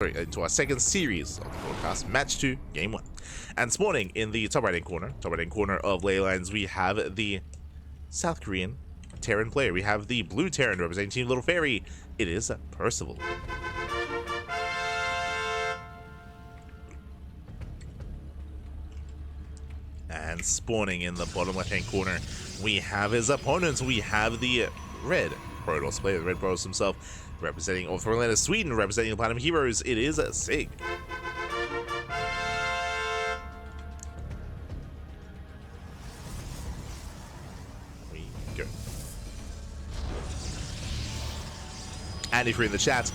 into our second series of the broadcast, match 2, game 1. And this morning, in the top right hand corner of Leylines, we have the South Korean Terran player. We have the blue Terran representing Team Little Fairy. It is Percival. And spawning in the bottom left hand corner, we have his opponents. We have the red Protoss player, the red Protoss himself, representing Orlando, Sweden, representing the Platinum Heroes. It is Sigge. We go. And if you're in the chat,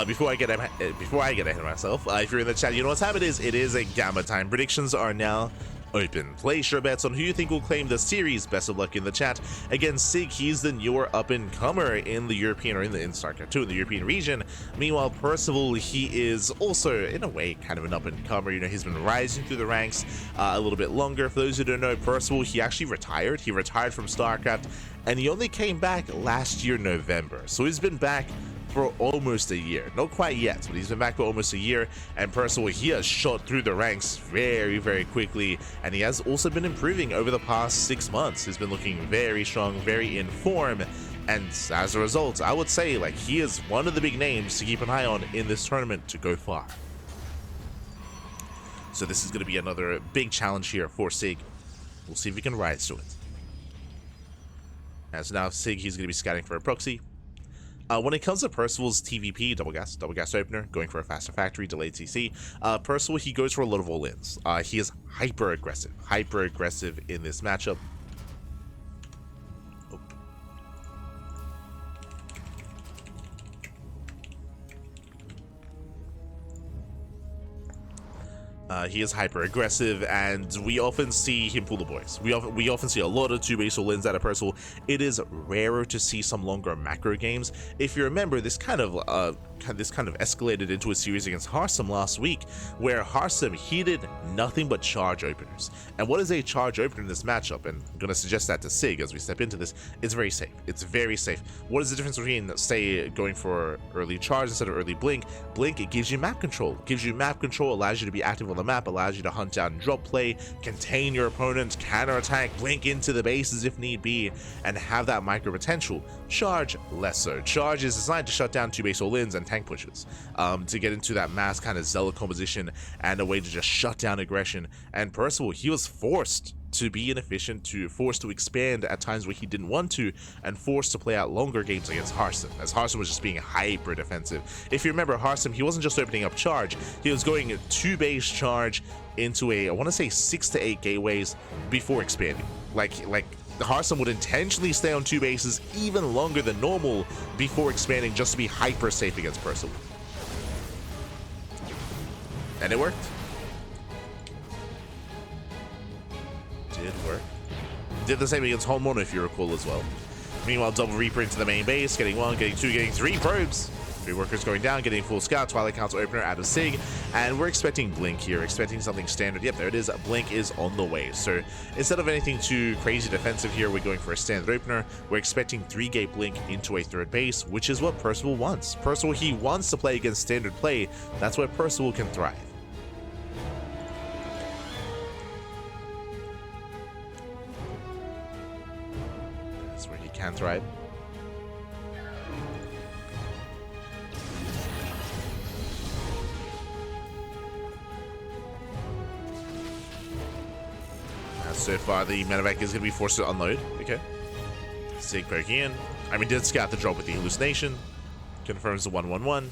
before I get ahead of myself, if you're in the chat, you know what time it is. It is a gamma time. Predictions are now open. Place your bets on who you think will claim the series. Best of luck in the chat. Again, Sigge, he's the newer up-and-comer in the European, or in StarCraft 2, in the European region. Meanwhile, Percival, he is also, in a way, kind of an up-and-comer. You know, he's been rising through the ranks a little bit longer. For those who don't know, Percival, he actually retired. He retired from StarCraft, and he only came back last year, November. So he's been back for almost a year. Not quite yet, but he's been back for almost a year. And Percival, he has shot through the ranks very, very quickly, and he has also been improving over the past 6 months. He's been looking very strong, very in form, and as a result, I would say, like, he is one of the big names to keep an eye on in this tournament to go far. So this is going to be another big challenge here for Sigge. We'll see if he can rise to it. As now Sigge, he's going to be scouting for a proxy. When it comes to Percival's TvP, double gas opener, going for a faster factory, delayed CC, Percival, he goes for a lot of all-ins. He is hyper aggressive in this matchup. He is hyper aggressive, and we often see him pull the boys. We often see a lot of 2-base all-ins out of Percival. It is rarer to see some longer macro games. If you remember, this kind of escalated into a series against Harsum last week, where Harsum, he did nothing but charge openers. And what is a charge opener in this matchup? And I'm going to suggest that to Sigge as we step into this. It's very safe. It's very safe. What is the difference between, say, going for early charge instead of early blink? Blink, it gives you map control. It gives you map control, allows you to be active on the map, allows you to hunt down drop play, contain your opponent, counterattack, blink into the bases if need be, and have that micro potential. Charge, less so. Charge is designed to shut down 2-base all-ins and tank pushes, to get into that mass kind of zealot composition and a way to just shut down aggression. And Percival, he was forced to be inefficient, forced to expand at times where he didn't want to, and forced to play out longer games against Harsum, as Harsum was just being hyper defensive. If you remember, Harsum, he wasn't just opening up charge, he was going 2-base charge into I want to say 6 to 8 gateways before expanding. Like Harsum would intentionally stay on 2 bases even longer than normal before expanding, just to be hyper safe against Percival. And it worked. Did work. Did the same against Holmono, if you recall, as well. Meanwhile, double Reaper into the main base, getting 1, getting 2, getting 3 probes. 3 workers going down, getting full scout, Twilight Council opener out of Sigge, and we're expecting Blink here, expecting something standard. Yep, there it is. Blink is on the way. So instead of anything too crazy defensive here, we're going for a standard opener. We're expecting 3-gate Blink into a 3rd base, which is what Percival wants. Percival, he wants to play against standard play. That's where Percival can thrive. Can thrive. So far, the medevac is going to be forced to unload. Okay. Sigge poking in. I mean, did scout the drop with the hallucination. Confirms the 1-1-1.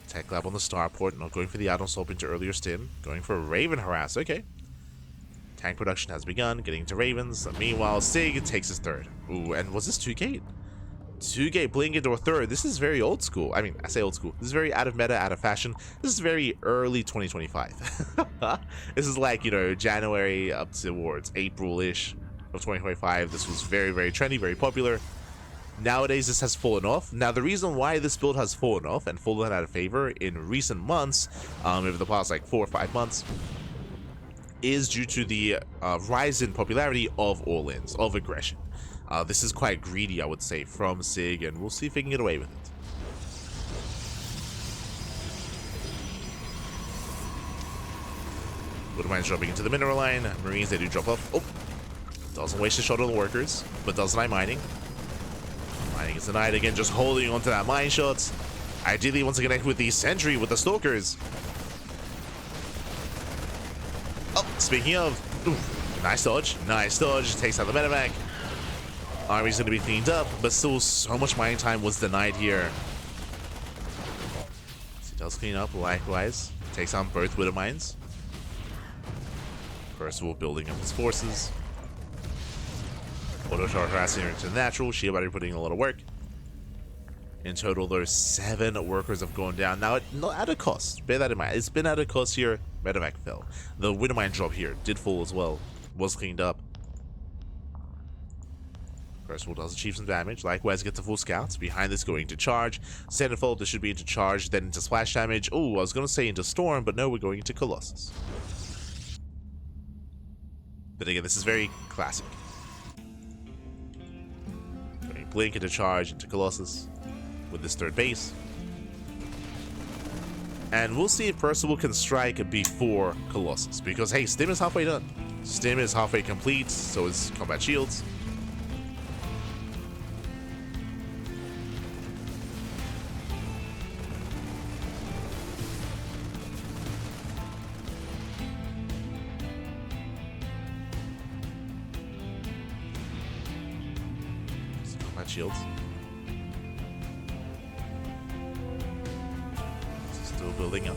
Tech lab on the starport. Not going for the add-on swap into earlier stim. Going for a Raven harass. Okay. Tank production has begun, getting to Ravens. Meanwhile, Sigge takes his 3rd. Ooh, and was this 2-gate? 2-gate Blink into a 3rd. This is very old school. I mean, I say old school. This is very out of meta, out of fashion. This is very early 2025. This is like, you know, January up towards April-ish of 2025. This was very, very trendy, very popular. Nowadays, this has fallen off. Now, the reason why this build has fallen off and fallen out of favor in recent months, over the past like 4 or 5 months, is due to the rise in popularity of all-ins, of aggression. This is quite greedy, I would say, from Sigge, and we'll see if he can get away with it. Wouldn't dropping into the mineral line. Marines, they do drop off. Oh, doesn't waste a shot on the workers, but does deny mining. Mining is denied again, just holding onto that mine shot. Ideally wants to connect with the sentry, with the stalkers. Oh, speaking of, ooh, nice dodge, takes out the medevac. Army's going to be cleaned up, but still so much mining time was denied here. So he does clean up, likewise. Takes on both widow mines. Percival building up his forces. Auto charge harassing her into the natural. Shield battery putting in a lot of work. In total, those 7 workers have gone down. Now, not at a cost. Bear that in mind. It's been at a cost here. Medevac fell. The widow mine drop here did fall as well. Was cleaned up. Percival does achieve some damage. Likewise, gets a full scouts. Behind this, going to charge. Centerfold, this should be into charge, then into splash damage. Oh, I was going to say into storm, but no, we're going into Colossus. But again, this is very classic. Going blink into charge, into Colossus. With this third base. And we'll see if Percival can strike before Colossus. Because, hey, Stim is halfway done. Stim is halfway complete, so is combat shields. Combat shields. Still building up.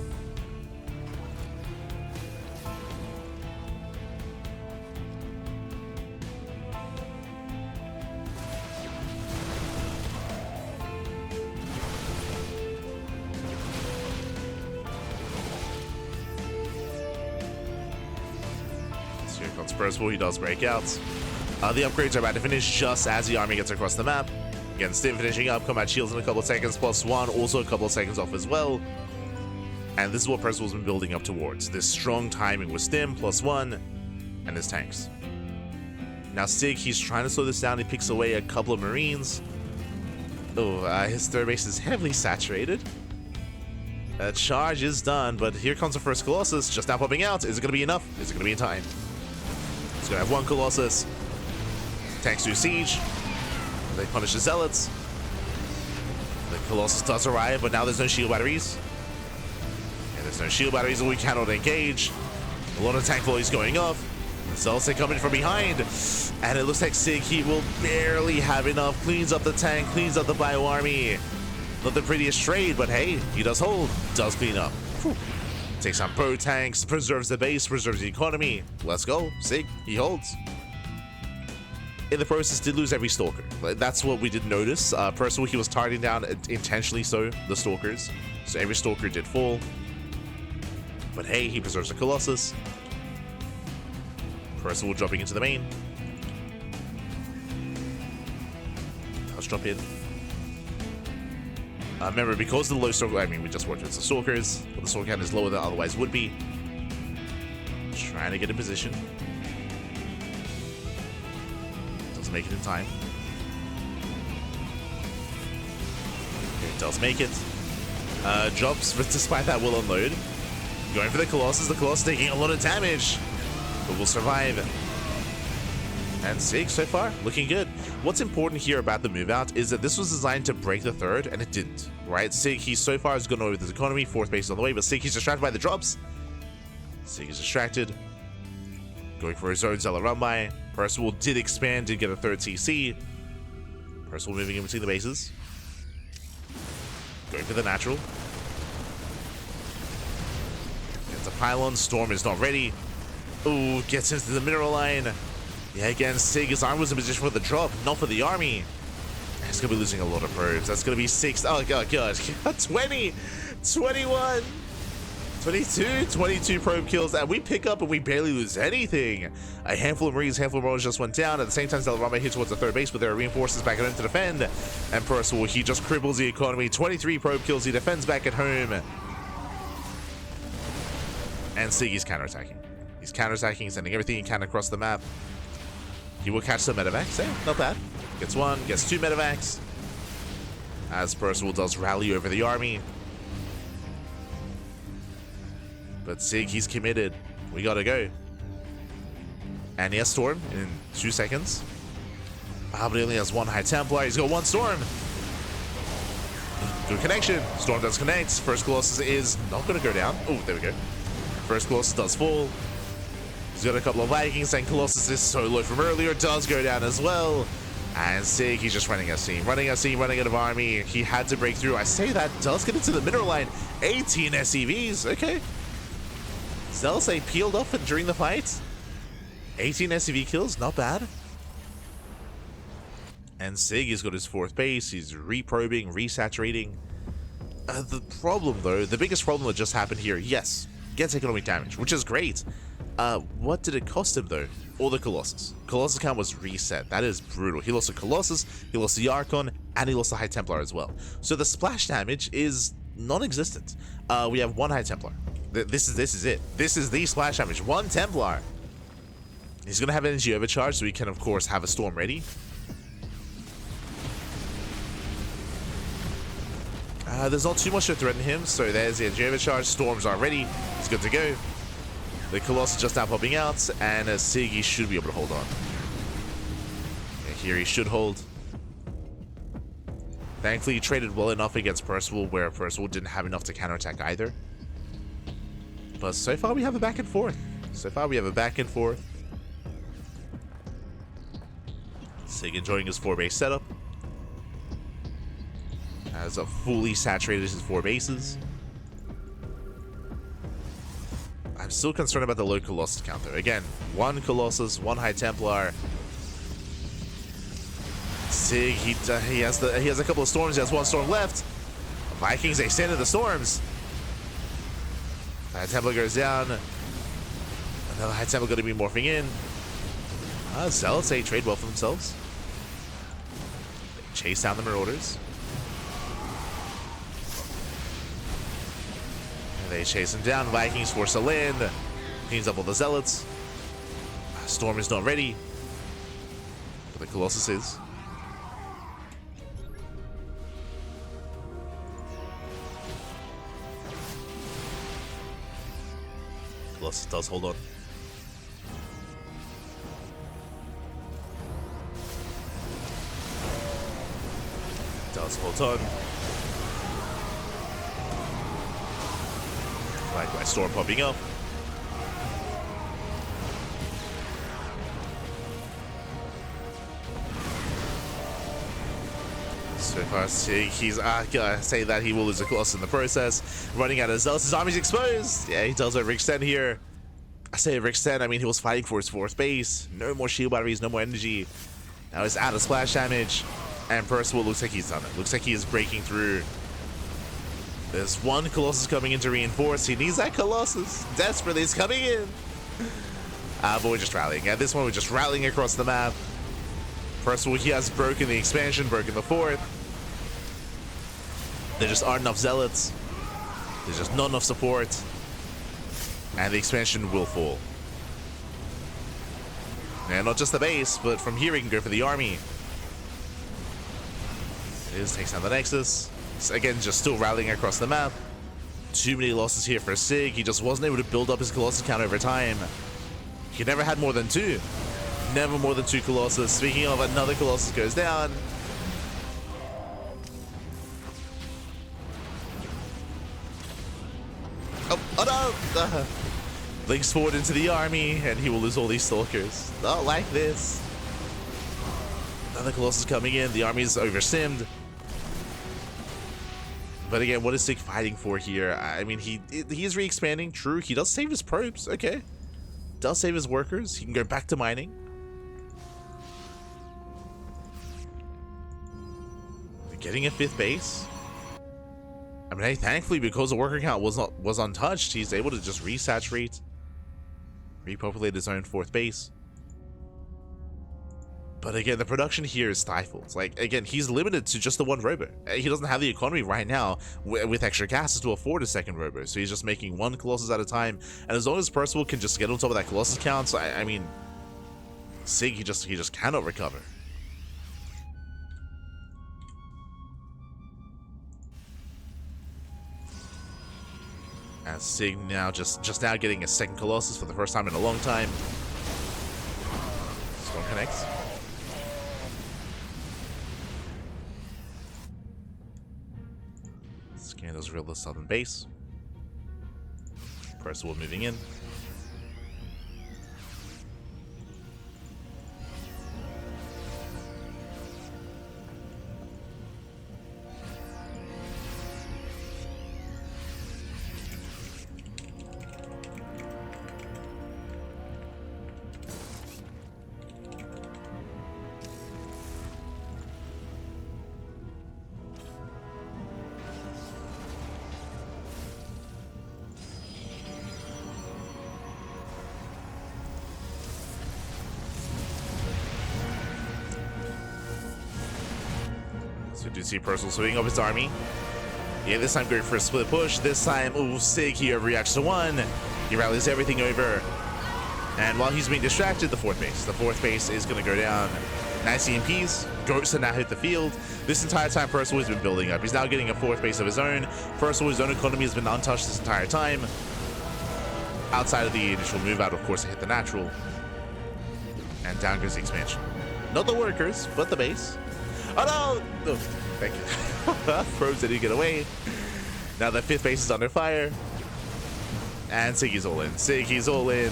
So here comes Percival, he does break out. The upgrades are about to finish just as the army gets across the map. Again, Stim finishing up, combat shields in a couple of seconds, +1, also a couple of seconds off as well. And this is what Percival's been building up towards. This strong timing with Stim, +1, and his tanks. Now Sig, he's trying to slow this down. He picks away a couple of Marines. Oh, his third base is heavily saturated. Charge is done, but here comes the first Colossus, just now popping out. Is it going to be enough? Is it going to be in time? He's going to have one Colossus. Tanks do siege. They punish the Zealots. The Colossus does arrive, but now there's no shield batteries. There's no shield batteries, and we cannot engage. A lot of tank volleys going off. The Zealots are coming from behind. And it looks like Sig, he will barely have enough. Cleans up the tank, cleans up the bio army. Not the prettiest trade, but hey, he does hold. Does clean up. Whew. Takes on pro tanks, preserves the base, preserves the economy. Let's go. Sig, he holds. In the process, did lose every stalker. That's what we did notice. Percival, he was targeting down intentionally so the stalkers. So every stalker did fall. But hey, he preserves the Colossus. Percival dropping into the main. Does drop in. Remember, because of the low stalker, I mean, we just worked with the stalkers, but the stalker count is lower than otherwise would be. Trying to get in position. Doesn't make it in time. It does make it. Drops, but despite that, will unload. Going for the Colossus taking a lot of damage, but will survive. And Sig, so far, looking good. What's important here about the move out is that this was designed to break the third, and it didn't, right? Sig, he so far has gone over with his economy, 4th base on the way, but Sig, he's distracted by the drops. Sig is distracted. Going for his own Zealot run by. Percival did expand, did get a 3rd CC. Percival moving in between the bases. Going for the natural. Gets a pylon. Storm is not ready. Ooh, gets into the mineral line. Yeah, again, Sig, his arm was in position for the drop, not for the army. He's going to be losing a lot of probes. That's going to be 6. Oh, God. 20. 21. 22 probe kills, and we pick up and we barely lose anything. A handful of Marines, handful of Marines just went down. At the same time, Zealot hits towards the 3rd base, but there are reinforcements back at home to defend. And Percival, he just cripbles the economy. 23 probe kills, he defends back at home. And Sig is counterattacking. He's counterattacking, sending everything he can across the map. He will catch some medevacs, not bad. Gets 1, gets 2 medevacs. As Percival does rally over the army. But Sig, he's committed. We gotta go. And he has Storm in 2 seconds. But he only has 1 High Templar. He's got 1 Storm. Good connection. Storm does connect. First Colossus is not gonna go down. Oh, there we go. First Colossus does fall. He's got a couple of Vikings, and Colossus is so low from earlier. Does go down as well. And Sigge, he's just running out of steam. Running out of army. He had to break through. I say that. Does get into the mineral line. 18 SCVs. Okay. Zealous peeled off during the fight. 18 SCV kills. Not bad. And Sigge has got his 4th base. He's reprobing, resaturating. The problem, though, the biggest problem that just happened here, yes, gets economic damage, which is great. What did it cost him, though? All the Colossus. Colossus count was reset. That is brutal. He lost the Colossus, he lost the Archon, and he lost the High Templar as well. So the splash damage is non-existent. We have 1 High Templar. This is it. This is the splash damage. 1 Templar. He's going to have energy overcharge, so he can, of course, have a Storm ready. There's not too much to threaten him, so there's the energy overcharge. Storms are ready. It's good to go. The Colossus just now popping out, and Sigge should be able to hold on. Yeah, here he should hold. Thankfully, he traded well enough against Percival, where Percival didn't have enough to counterattack either. But so far, we have a back and forth. Sigge enjoying his 4-base setup. Has a fully saturated his 4 bases. I'm still concerned about the low Colossus count though. Again, 1 Colossus, 1 High Templar. Sigge, he has a couple of Storms. He has 1 Storm left. Vikings, they stand in the Storms. High Templar goes down. Another High Templar going to be morphing in. Zealots, they trade well for themselves. They chase down the Marauders. They chase him down. Vikings force a land. Cleans up all the Zealots. Storm is not ready. But the Colossus is. Colossus does hold on. Does hold on. Likewise, Storm popping up. So far, he's gonna say that he will lose a Colossus in the process. Running out of Zealots, his army's exposed. Yeah, he does overextend here. I say overextend, I mean he was fighting for his 4th base. No more shield batteries, no more energy. Now he's out of splash damage. And Percival looks like he's done it. Looks like he is breaking through. There's 1 Colossus coming in to reinforce. He needs that Colossus. Desperately, it's coming in. But we're just rallying. At this one, we're just rallying across the map. Percival, he has broken the expansion, broken the 4th. There just aren't enough Zealots. There's just not enough support. And the expansion will fall. And not just the base, but from here we can go for the army. It is, takes down the Nexus. Again, just still rallying across the map. Too many losses here for Sigge. He just wasn't able to build up his Colossus count over time. He never had more than 2. Never more than 2 Colossus. Speaking of, another Colossus goes down. Oh no! Links forward into the army, and he will lose all these Stalkers. Not like this. Another Colossus coming in. The army is oversimmed. But again, what is Sigge fighting for here? I mean, he is re-expanding. True, he does save his probes. Okay. Does save his workers. He can go back to mining. Getting a 5th base. I mean, hey, thankfully, because the worker count was untouched, he's able to just resaturate, repopulate his own 4th base. But again, the production here is stifled. Like, again, he's limited to just the 1 robo. He doesn't have the economy right now with extra gases to afford a 2nd robo. So he's just making 1 Colossus at a time. And as long as Percival can just get on top of that Colossus count, so I mean, Sigge, he just cannot recover. As Sig now just now getting a second Colossus for the first time in a long time. Storm connects. Scan those real southern base. Percival moving in. So we do see Percival swinging up his army. Yeah, this time going for a split push. This time, ooh, Sig, he overreacts to one. He rallies everything over. And while he's being distracted, the fourth base is going to go down. Nice EMPs. Ghosts to now hit the field. This entire time, Percival has been building up. He's now getting a fourth base of his own. Percival's his own economy has been untouched this entire time. Outside of the initial move out, of course, to hit the natural. And down goes the expansion. Not the workers, but the base. Oh no! Oh, thank you. Probes didn't get away. Now the fifth base is under fire. And Siggy's all in. Siggy's all in.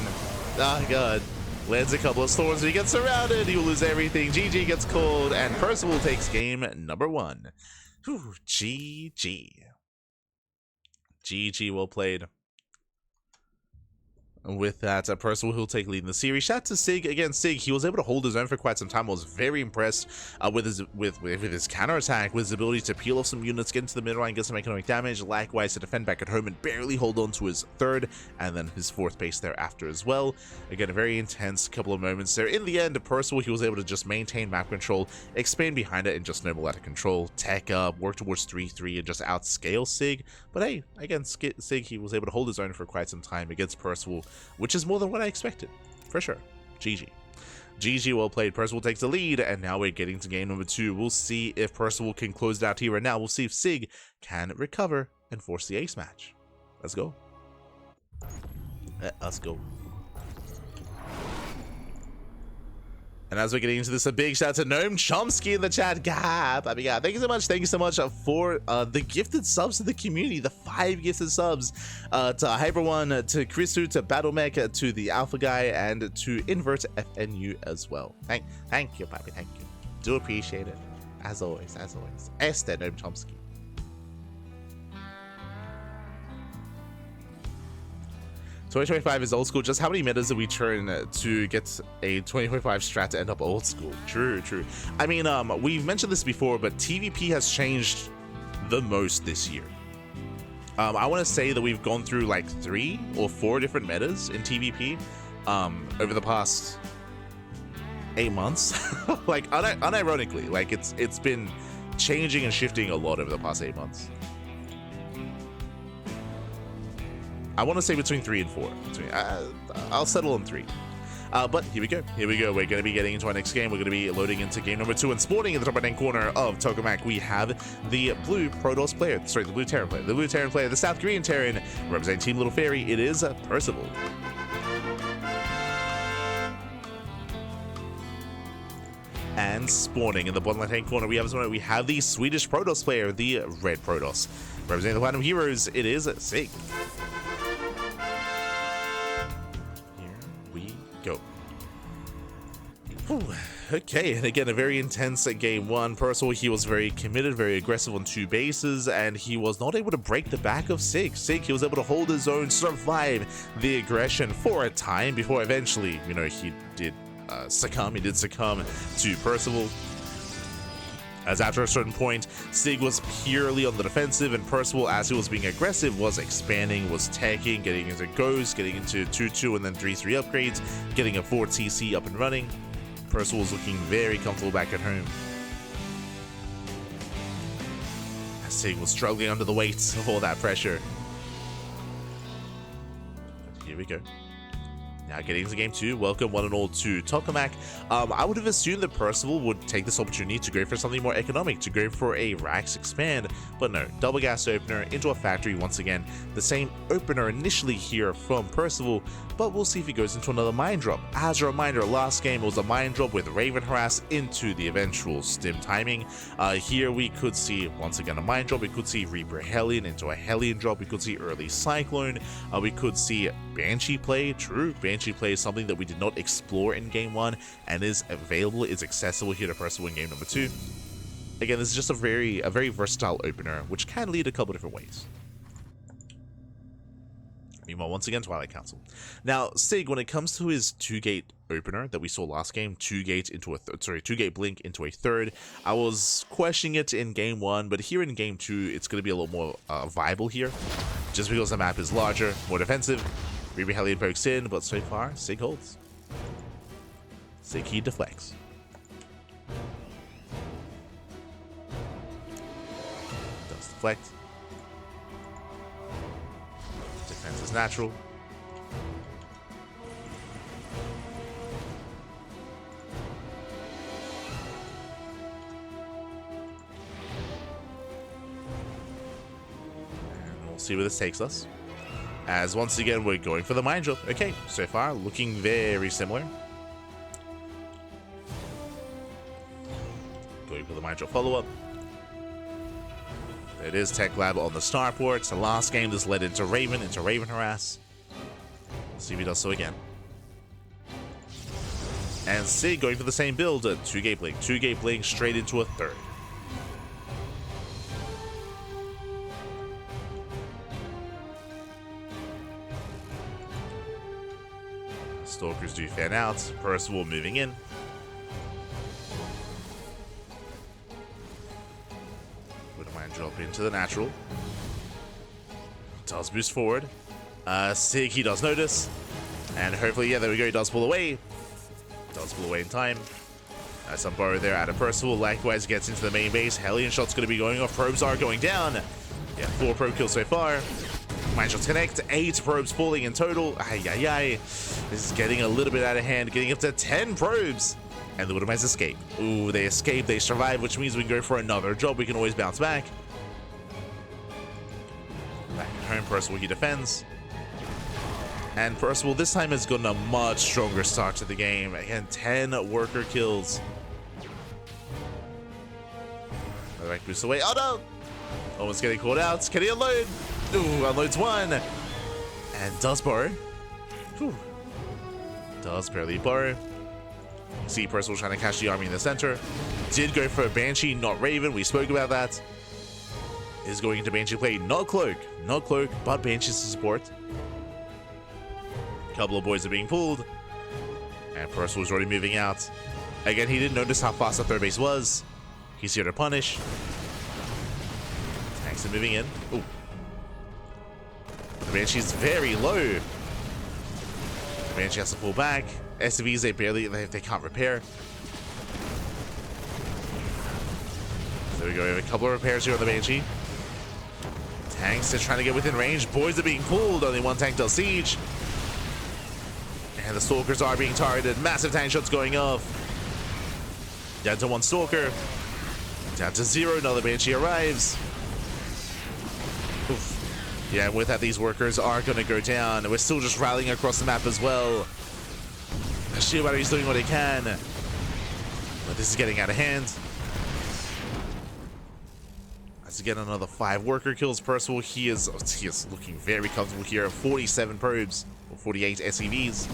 Oh god. Lands a couple of storms, but he gets surrounded. He will lose everything. GG gets called, and Percival takes game number 1. Whew, GG. GG, well played. With that, Percival will take lead in the series. Shout out to Sig. Again, Sig, he was able to hold his own for quite some time. I was very impressed with his counterattack, with his ability to peel off some units, get into the middle line, get some economic damage, likewise to defend back at home and barely hold on to his third and then his fourth base thereafter as well. Again, a very intense couple of moments there. In the end, Percival, he was able to just maintain map control, expand behind it, and just snowball out of control, tech up, work towards 3-3, and just outscale Sig. But hey, again, Sig, he was able to hold his own for quite some time against Percival, which is more than what I expected, for sure. GG. GG, well played. Percival takes the lead, and now we're getting to game number 2. We'll see if Percival can close it out here, and now we'll see if Sig can recover and force the ace match. Let's go. Let's go. And as we're getting into this, a big shout out to Gnome Chomsky in the chat. God, thank you so much. Thank you so much for the gifted subs to the community. The 5 gifted subs to Hyper1, to Chrisu, to BattleMech, to the Alpha Guy, and to Invert FNU as well. Thank you, Papi. Thank you. Do appreciate it. As always, as always. Este Gnome Chomsky. 2025 is old school. Just how many metas did we turn to get a 2025 strat to end up old school? True, true. I mean, we've mentioned this before, but TvP has changed the most this year. I want to say that we've gone through like 3 or 4 different metas in TvP over the past 8 months. Like, unironically, like it's been changing and shifting a lot over the past 8 months. I want to say between 3 and 4. I'll settle on 3. But here we go. Here we go. We're going to be getting into our next game. We're going to be loading into game number 2. And spawning in the top right-hand corner of Tokamak, we have the blue Protoss player. Sorry, the blue Terran player. The blue Terran player, the South Korean Terran, representing Team Little Fairy. It is Percival. And spawning in the bottom left-hand corner, we have the Swedish Protoss player, the red Protoss. Representing the Platinum Heroes, it is Sig. Go. Whew. Okay, and again, a very intense game 1. Percival, he was very committed, very aggressive on 2 bases, and he was not able to break the back of Sig. He was able to hold his own, survive the aggression for a time before eventually, you know, he did succumb. He did succumb to Percival. As after a certain point, Sig was purely on the defensive, and Percival, as he was being aggressive, was expanding, was teching, getting into Ghost, getting into 2-2 and then 3-3 upgrades, getting a 4 TC up and running. Percival was looking very comfortable back at home. As Sig was struggling under the weight of all that pressure. But here we go. Now getting into game 2, welcome one and all to Tokamak. I would have assumed that Percival would take this opportunity to go for something more economic, to go for a Rax expand, but no, double gas opener into a factory once again. The same opener initially here from Percival, but we'll see if he goes into another mine drop. As a reminder, last game was a mine drop with Raven Harass into the eventual stim timing. Here we could see once again a mine drop, we could see Reaper Hellion into a Hellion drop, we could see early Cyclone, we could see Banshee play. True, Banshee play is something that we did not explore in game 1 and is available, is accessible here to Percival in game number 2. Again, this is just a very versatile opener, which can lead a couple different ways. Meanwhile, once again, Twilight Council. Now, Sig, when it comes to his 2-gate opener that we saw last game, 2-gate into a 2-gate blink into a third, I was questioning it in game 1, but here in game 2, it's going to be a little more viable here, just because the map is larger, more defensive. Reaper Hellion pokes in, but so far, Sig holds. Sig, he deflects. Does deflect. Defense is natural. And we'll see where this takes us. As once again, we're going for the mine drop. Okay, so far, looking very similar. Going for the mine drop follow-up. It is Tech Lab on the starport. The last game, this led into Raven Harass. Let's see if he does so again. And Sig going for the same build, a 2-gate blink. 2-gate blink straight into a third. Stalkers do fan out. Percival moving in. Wouldn't mind drop into the natural. Does boost forward. Sig, he does notice. And hopefully, yeah, there we go. He does pull away. Does pull away in time. Some borrow there out of Percival. Likewise gets into the main base. Hellion shot's going to be going off. Probes are going down. Yeah, 4 probe kills so far. Mine shots connect, 8 probes falling in total. Ay, ay, ay. This is getting a little bit out of hand, getting up to 10 probes. And the Widowmines escape. Ooh, they escape, they survive, which means we can go for another job. We can always bounce back. Back at home, Percival, he defends. And Percival this time has gotten a much stronger start to the game. Again, 10 worker kills. Back boost away. Oh no! Almost getting caught out. Can he unload? Ooh, unloads 1. And does borrow. Whew. Does barely borrow. See Percival trying to catch the army in the center. Did go for a Banshee, not Raven. We spoke about that. Is going into Banshee play. Not Cloak. Not Cloak, but Banshee's to support. Couple of boys are being pulled. And Percival's already moving out. Again, he didn't notice how fast the third base was. He's here to punish. Tanks are moving in. Ooh. The Banshee's very low. The Banshee has to pull back. SCVs, they can't repair. So there we go. We have a couple of repairs here on the Banshee. Tanks are trying to get within range. Boys are being pulled. Only 1 tank does siege. And the Stalkers are being targeted. Massive tank shots going off. Down to 1 Stalker. Down to 0. Another Banshee arrives. Oof. Yeah, with that, these workers are going to go down. We're still just rallying across the map as well. Shield Battery's doing what he can. But this is getting out of hand. Let's get another 5 worker kills. Percival, he is looking very comfortable here. 47 probes, or 48 SCVs.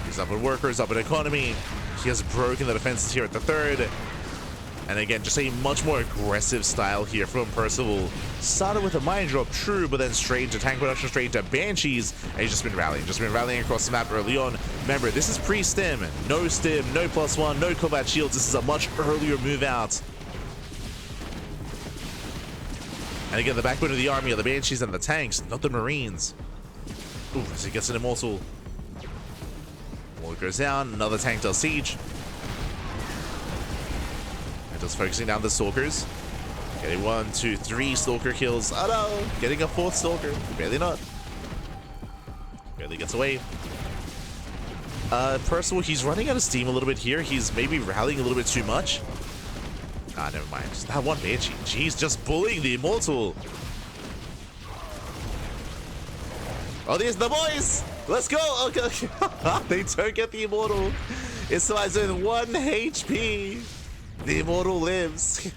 He's up in workers, up in economy. He has broken the defenses here at the third. And again, just a much more aggressive style here from Percival. Started with a mine drop, true, but then straight into tank production, straight into Banshees. And he's just been rallying across the map early on. Remember, this is pre-stim. No stim, no +1, no combat shields. This is a much earlier move out. And again, the backbone of the army are the Banshees and the tanks, not the Marines. Ooh, as he gets an Immortal. Wall goes down, another tank does siege. Just focusing down the Stalkers. Getting 1, 2, 3 Stalker kills. Oh no! Getting a 4th Stalker. Barely not. Barely gets away. Percival, he's running out of steam a little bit here. He's maybe rallying a little bit too much. Ah, never mind. Just that one Banshee. Jeez, just bullying the Immortal. Oh, there's the boys. Let's go. Okay. They don't get the Immortal. It survives with 1 HP. The Immortal lives.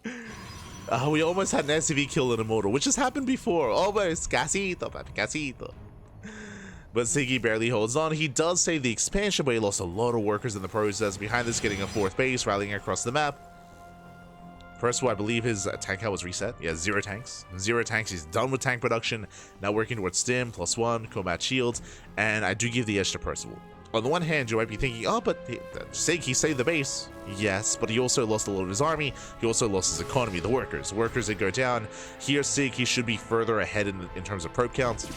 We almost had an SCV kill an Immortal, which has happened before. Almost. Casito, papi, casito. But Sigge barely holds on. He does save the expansion, but he lost a lot of workers in the process. Behind this, getting a 4th base, rallying across the map. Percival, I believe his tank count was reset. Yeah, 0 tanks. 0 tanks. He's done with tank production. Now working towards stim, +1, combat shields. And I do give the edge to Percival. On the one hand, you might be thinking, oh, but Sigge saved the base. Yes, but he also lost a lot of his army. He also lost his economy, the workers. Workers that go down. Here, Sigge, he should be further ahead in terms of probe counts.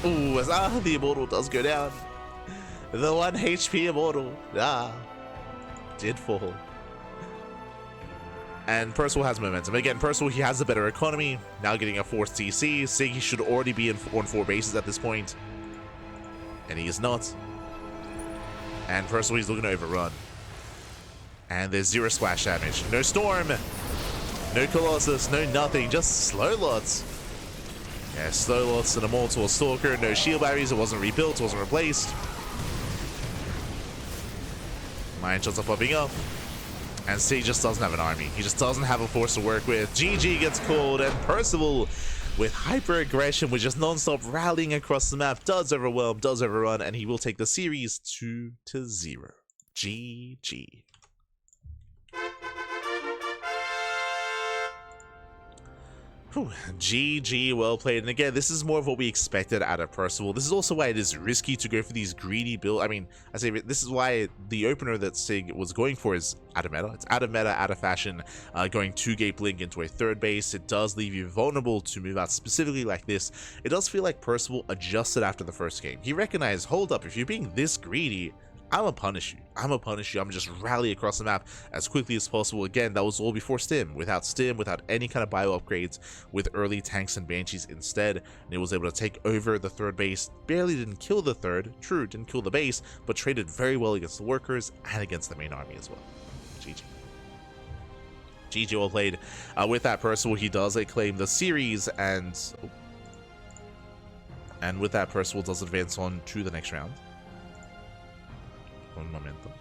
Ooh, the Immortal does go down. The 1 HP Immortal. Did fall. And Percival has momentum. Again, Percival, he has a better economy. Now getting a 4th CC. Sigge should already be on 4 bases at this point. And he is not. And Percival, he's looking to overrun. And there's 0 splash damage. No Storm. No Colossus. No nothing. Just slow lots. Yeah, slow lots, an Immortal, a Stalker, no shield batteries, it wasn't rebuilt, it wasn't replaced. Mine shots are popping up. And Sigge just doesn't have an army. He just doesn't have a force to work with. GG gets called, and Percival, with hyper aggression, with just non-stop rallying across the map, does overwhelm, does overrun, and he will take the series 2-0. GG. Whew. GG, well played. And again, this is more of what we expected out of Percival. This is also why it is risky to go for these greedy builds. I mean, I say this is why the opener that Sigge was going for is out of meta. It's out of meta, out of fashion. Going 2-gate blink into a 3rd base, it does leave you vulnerable to move out specifically like this. It does feel like Percival adjusted after the first game. He recognized, hold up, if you're being this greedy, I'm gonna punish you. I'm gonna just rally across the map as quickly as possible. Again, that was all before stim. Without stim, without any kind of bio upgrades, with early tanks and banshees instead, and it was able to take over the 3rd base. Barely didn't kill the 3rd, true, didn't kill the base, but traded very well against the workers and against the main army as well. GG. GG, well played. With that, Percival, he does claim the series, and with that, Percival does advance on to the next round. One momentum.